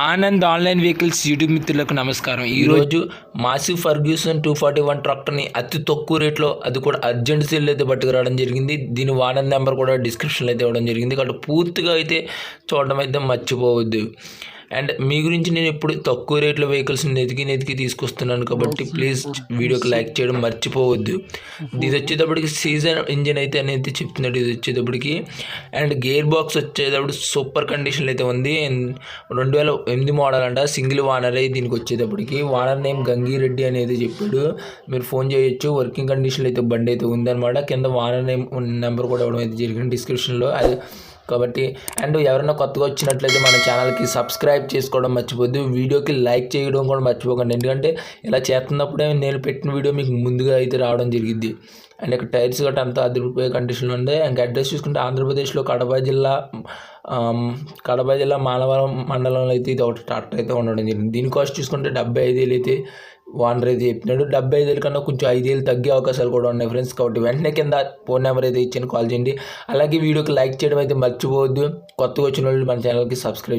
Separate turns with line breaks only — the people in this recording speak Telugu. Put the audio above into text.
ఆనంద్ ఆన్లైన్ వెహికల్స్ యూట్యూబ్ మిత్రులకు నమస్కారం. ఈరోజు మాసీ ఫర్గ్యూసన్ 241 ట్రాక్టర్ని అతి తక్కువ రేట్లో, అది కూడా అర్జెంట్ సేల్ అయితే పట్టుకురావడం జరిగింది. దీని వానర్ నెంబర్ కూడా డిస్క్రిప్షన్లో అయితే ఇవ్వడం జరిగింది. కాబట్టి పూర్తిగా అయితే చూడడం అయితే మర్చిపోవద్దు. అండ్ మీ గురించి నేను ఎప్పుడు తక్కువ రేట్లో వెహికల్స్ని ఎతికి తీసుకొస్తున్నాను కాబట్టి ప్లీజ్ వీడియోకి లైక్ చేయడం మర్చిపోవద్దు. ఇది వచ్చేటప్పటికి సీజన్ ఇంజిన్ అయితే అనేది చెప్తున్నాడు. ఇది వచ్చేటప్పటికి అండ్ గేర్ బాక్స్ వచ్చేటప్పుడు సూపర్ కండిషన్లో అయితే ఉంది. 2008 మోడల్ అంట, సింగిల్ వానర్ దీనికి వచ్చేటప్పటికి. వానర్ నేమ్ గంగిరెడ్డి అనేది చెప్పాడు. మీరు ఫోన్ చేయొచ్చు. వర్కింగ్ కండిషన్లో అయితే బండి అయితే ఉందన్నమాట. కింద వానర్ నేమ్ నెంబర్ కూడా ఇవ్వడం అయితే జరిగింది డిస్క్రిప్షన్లో. అది కాబట్టి అండ్ ఎవరైనా కొత్తగా వచ్చినట్లయితే మన ఛానల్కి సబ్స్క్రైబ్ చేసుకోవడం మర్చిపోద్దు. వీడియోకి లైక్ చేయడం కూడా మర్చిపోకండి. ఎందుకంటే ఇలా చేస్తున్నప్పుడే నేను పెట్టిన వీడియో మీకు ముందుగా అయితే రావడం జరిగింది. అండ్ ఇక్కడ టైర్స్ గట్రా అంతా అదిరిపోయే కండిషన్లో ఉంది. ఇంకా అడ్రస్ చూసుకుంటే ఆంధ్రప్రదేశ్లో కడప జిల్లా మానవరం మండలంలో అయితే ఇది ఒకటి ట్రాక్టర్ అయితే ఉండడం జరిగింది. దీని కాస్ట్ చూసుకుంటే 75,000 అయితే వానర్ అయితే చెప్తున్నాడు. 75,000 కన్నా కొంచెం 5,000 తగ్గే అవకాశాలు కూడా ఉన్నాయి ఫ్రెండ్స్. కాబట్టి వెంటనే కింద ఫోన్ నెంబర్ అయితే ఇచ్చాను, కాల్ చేయండి. అలాగే వీడియోకి లైక్ చేయడం అయితే మర్చిపోవద్దు. కొత్తగా వచ్చిన వాళ్ళు మన ఛానల్కి సబ్స్క్రైబ్